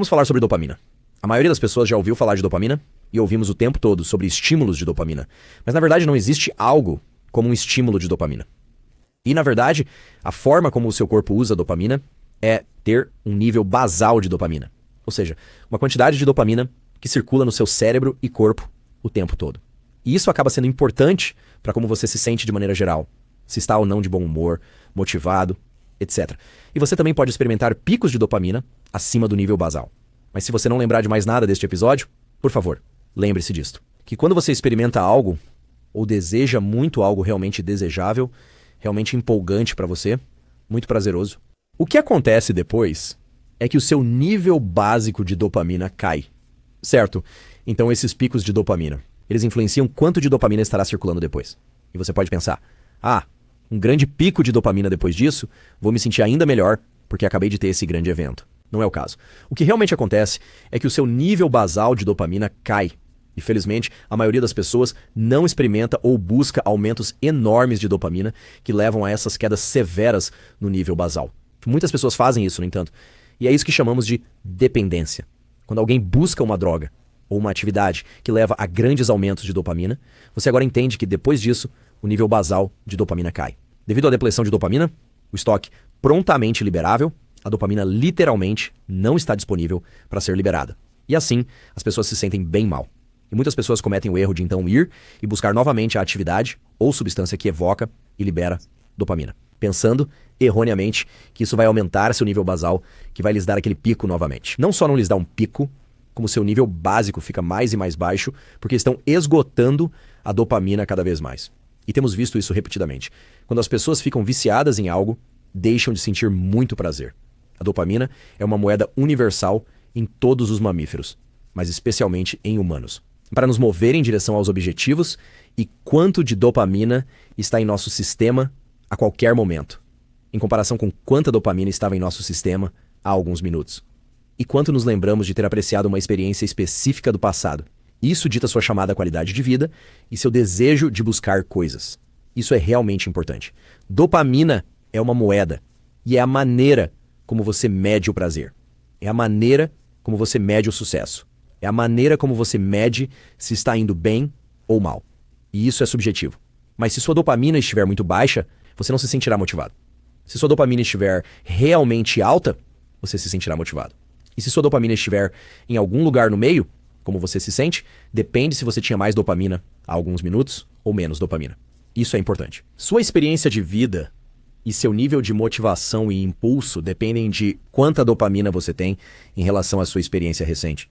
Vamos falar sobre dopamina. A maioria das pessoas já ouviu falar de dopamina e ouvimos o tempo todo sobre estímulos de dopamina. Mas na verdade não existe algo como um estímulo de dopamina. E na verdade, a forma como o seu corpo usa a dopamina é ter um nível basal de dopamina. Ou seja, uma quantidade de dopamina que circula no seu cérebro e corpo o tempo todo. E isso acaba sendo importante para como você se sente de maneira geral. Se está ou não de bom humor, motivado, etc. E você também pode experimentar picos de dopamina acima do nível basal. Mas se você não lembrar de mais nada deste episódio, por favor, lembre-se disto. Que quando você experimenta algo, ou deseja muito algo realmente desejável, realmente empolgante para você, muito prazeroso, o que acontece depois é que o seu nível básico de dopamina cai. Certo? Então esses picos de dopamina, eles influenciam quanto de dopamina estará circulando depois. E você pode pensar, um grande pico de dopamina depois disso, vou me sentir ainda melhor porque acabei de ter esse grande evento. Não é o caso. O que realmente acontece é que o seu nível basal de dopamina cai. E felizmente, a maioria das pessoas não experimenta ou busca aumentos enormes de dopamina que levam a essas quedas severas no nível basal. Muitas pessoas fazem isso, no entanto. E é isso que chamamos de dependência. Quando alguém busca uma droga ou uma atividade que leva a grandes aumentos de dopamina, você agora entende que depois disso, o nível basal de dopamina cai. Devido à depleção de dopamina, o estoque prontamente liberável, a dopamina literalmente não está disponível para ser liberada. E assim, as pessoas se sentem bem mal. E muitas pessoas cometem o erro de então ir e buscar novamente a atividade ou substância que evoca e libera dopamina, pensando erroneamente que isso vai aumentar seu nível basal, que vai lhes dar aquele pico novamente. Não só não lhes dá um pico, como seu nível básico fica mais e mais baixo, porque estão esgotando a dopamina cada vez mais. E temos visto isso repetidamente. Quando as pessoas ficam viciadas em algo, deixam de sentir muito prazer. A dopamina é uma moeda universal em todos os mamíferos, mas especialmente em humanos. Para nos mover em direção aos objetivos e quanto de dopamina está em nosso sistema a qualquer momento, em comparação com quanta dopamina estava em nosso sistema há alguns minutos. E quanto nos lembramos de ter apreciado uma experiência específica do passado. Isso dita sua chamada qualidade de vida e seu desejo de buscar coisas. Isso é realmente importante. Dopamina é uma moeda e é a maneira como você mede o prazer. É a maneira como você mede o sucesso. É a maneira como você mede se está indo bem ou mal. E isso é subjetivo. Mas se sua dopamina estiver muito baixa, você não se sentirá motivado. Se sua dopamina estiver realmente alta, você se sentirá motivado. E se sua dopamina estiver em algum lugar no meio, como você se sente, depende se você tinha mais dopamina há alguns minutos ou menos dopamina. Isso é importante. Sua experiência de vida e seu nível de motivação e impulso dependem de quanta dopamina você tem em relação à sua experiência recente.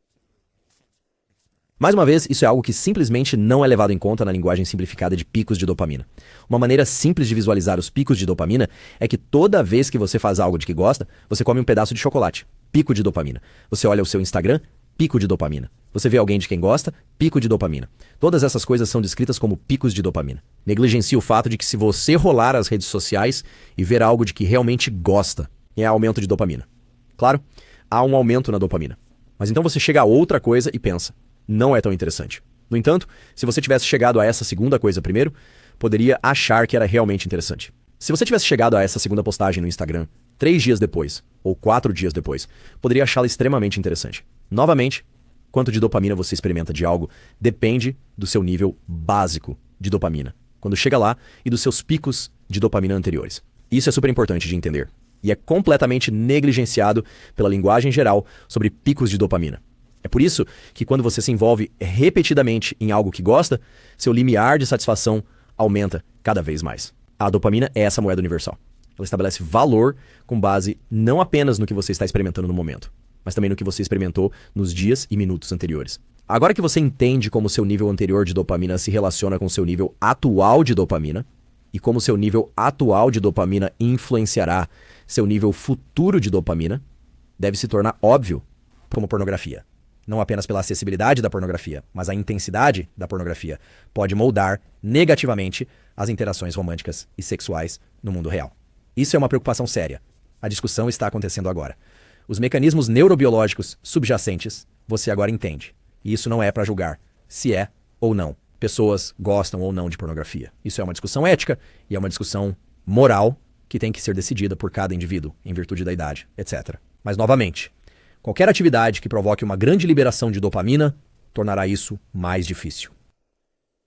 Mais uma vez, isso é algo que simplesmente não é levado em conta na linguagem simplificada de picos de dopamina. Uma maneira simples de visualizar os picos de dopamina é que toda vez que você faz algo de que gosta, você come um pedaço de chocolate. Pico de dopamina. Você olha o seu Instagram, pico de dopamina. Você vê alguém de quem gosta, pico de dopamina. Todas essas coisas são descritas como picos de dopamina. Negligencie o fato de que se você rolar as redes sociais e ver algo de que realmente gosta, é aumento de dopamina. Claro, há um aumento na dopamina. Mas então você chega a outra coisa e pensa, não é tão interessante. No entanto, se você tivesse chegado a essa segunda coisa primeiro, poderia achar que era realmente interessante. Se você tivesse chegado a essa segunda postagem no Instagram 3 dias depois, ou 4 dias depois, poderia achá-la extremamente interessante. Novamente, quanto de dopamina você experimenta de algo depende do seu nível básico de dopamina, quando chega lá, e dos seus picos de dopamina anteriores. Isso é super importante de entender, e é completamente negligenciado pela linguagem geral sobre picos de dopamina. É por isso que quando você se envolve repetidamente em algo que gosta, seu limiar de satisfação aumenta cada vez mais. A dopamina é essa moeda universal. Ela estabelece valor com base não apenas no que você está experimentando no momento, mas também no que você experimentou nos dias e minutos anteriores. Agora que você entende como seu nível anterior de dopamina se relaciona com seu nível atual de dopamina, e como seu nível atual de dopamina influenciará seu nível futuro de dopamina, deve se tornar óbvio como pornografia. Não apenas pela acessibilidade da pornografia, mas a intensidade da pornografia pode moldar negativamente as interações românticas e sexuais no mundo real. Isso é uma preocupação séria. A discussão está acontecendo agora. Os mecanismos neurobiológicos subjacentes você agora entende. E isso não é para julgar se é ou não pessoas gostam ou não de pornografia. Isso é uma discussão ética e é uma discussão moral que tem que ser decidida por cada indivíduo, em virtude da idade, etc. Mas, novamente, Qualquer atividade que provoque uma grande liberação de dopamina tornará isso mais difícil.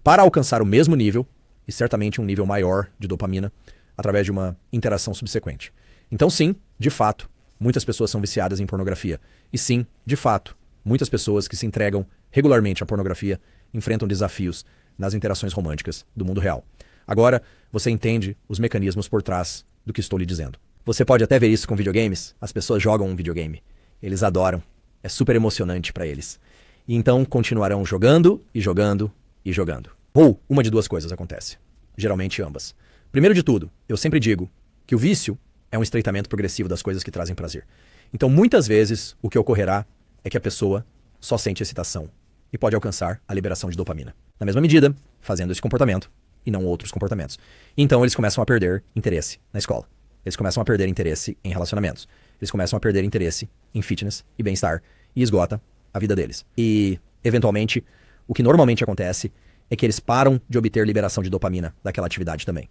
Para alcançar o mesmo nível, e certamente um nível maior de dopamina, através de uma interação subsequente. Então sim, de fato, muitas pessoas são viciadas em pornografia. E sim, de fato, muitas pessoas que se entregam regularmente à pornografia enfrentam desafios nas interações românticas do mundo real. Agora, você entende os mecanismos por trás do que estou lhe dizendo. Você pode até ver isso com videogames. As pessoas jogam um videogame. Eles adoram. É super emocionante para eles. E então continuarão jogando e jogando e jogando. Ou uma de duas coisas acontece. Geralmente ambas. Primeiro de tudo, eu sempre digo que o vício é um estreitamento progressivo das coisas que trazem prazer. Então, muitas vezes, o que ocorrerá é que a pessoa só sente excitação e pode alcançar a liberação de dopamina. Na mesma medida, fazendo esse comportamento e não outros comportamentos. Então, eles começam a perder interesse na escola. Eles começam a perder interesse em relacionamentos. Eles começam a perder interesse em fitness e bem-estar e esgota a vida deles. E, eventualmente, o que normalmente acontece é que eles param de obter liberação de dopamina daquela atividade também.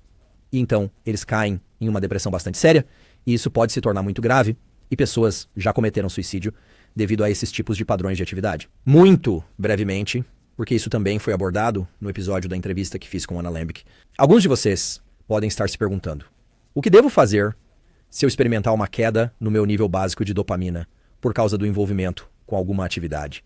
E então, eles caem em uma depressão bastante séria, e isso pode se tornar muito grave, e pessoas já cometeram suicídio devido a esses tipos de padrões de atividade. Muito brevemente, porque isso também foi abordado no episódio da entrevista que fiz com Ana Lembick. Alguns de vocês podem estar se perguntando: o que devo fazer se eu experimentar uma queda no meu nível básico de dopamina por causa do envolvimento com alguma atividade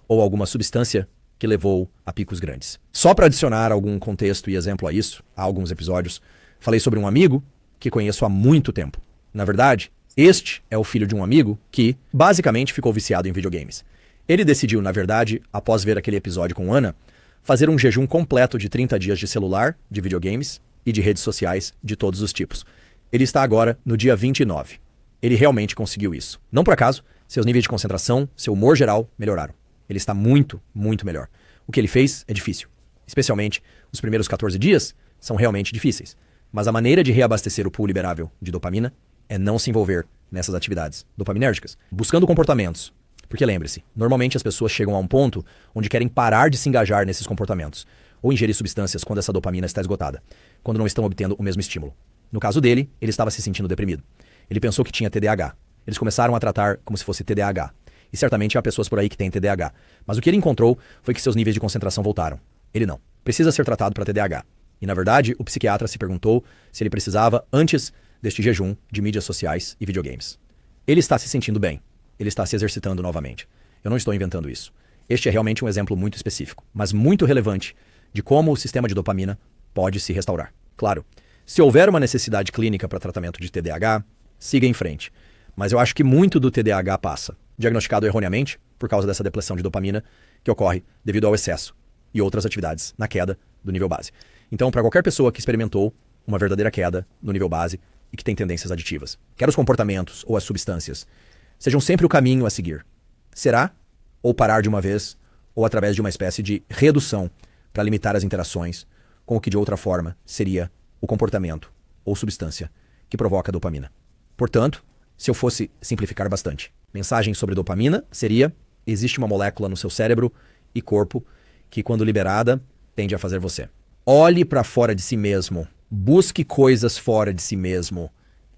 ou alguma substância que levou a picos grandes? Só para adicionar algum contexto e exemplo a isso, há alguns episódios, falei sobre um amigo que conheço há muito tempo. Na verdade, este é o filho de um amigo que, basicamente, ficou viciado em videogames. Ele decidiu, na verdade, após ver aquele episódio com Ana, fazer um jejum completo de 30 dias de celular, de videogames e de redes sociais de todos os tipos. Ele está agora no dia 29. Ele realmente conseguiu isso. Não por acaso, seus níveis de concentração, seu humor geral melhoraram. Ele está muito, muito melhor. O que ele fez é difícil. Especialmente, os primeiros 14 dias são realmente difíceis. Mas a maneira de reabastecer o pool liberável de dopamina é não se envolver nessas atividades dopaminérgicas, buscando comportamentos. Porque lembre-se, normalmente as pessoas chegam a um ponto onde querem parar de se engajar nesses comportamentos, ou ingerir substâncias quando essa dopamina está esgotada, quando não estão obtendo o mesmo estímulo. No caso dele, ele estava se sentindo deprimido. Ele pensou que tinha TDAH. Eles começaram a tratar como se fosse TDAH. E certamente há pessoas por aí que têm TDAH. Mas o que ele encontrou foi que seus níveis de concentração voltaram. Ele não. Precisa ser tratado para TDAH. E na verdade, o psiquiatra se perguntou se ele precisava antes deste jejum de mídias sociais e videogames. Ele está se sentindo bem. Ele está se exercitando novamente. Eu não estou inventando isso. Este é realmente um exemplo muito específico, mas muito relevante de como o sistema de dopamina pode se restaurar. Claro, se houver uma necessidade clínica para tratamento de TDAH, siga em frente. Mas eu acho que muito do TDAH passa, diagnosticado erroneamente por causa dessa depleção de dopamina que ocorre devido ao excesso e outras atividades na queda do nível base. Então, para qualquer pessoa que experimentou uma verdadeira queda no nível base e que tem tendências aditivas, quer os comportamentos ou as substâncias, sejam sempre o caminho a seguir. Será ou parar de uma vez ou através de uma espécie de redução para limitar as interações com o que de outra forma seria o comportamento ou substância que provoca a dopamina. Portanto, se eu fosse simplificar bastante, mensagem sobre dopamina seria: existe uma molécula no seu cérebro e corpo que, quando liberada, tende a fazer você. Olhe para fora de si mesmo, busque coisas fora de si mesmo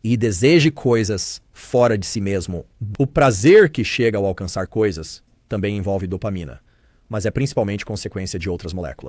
e deseje coisas fora de si mesmo. O prazer que chega ao alcançar coisas também envolve dopamina, mas é principalmente consequência de outras moléculas.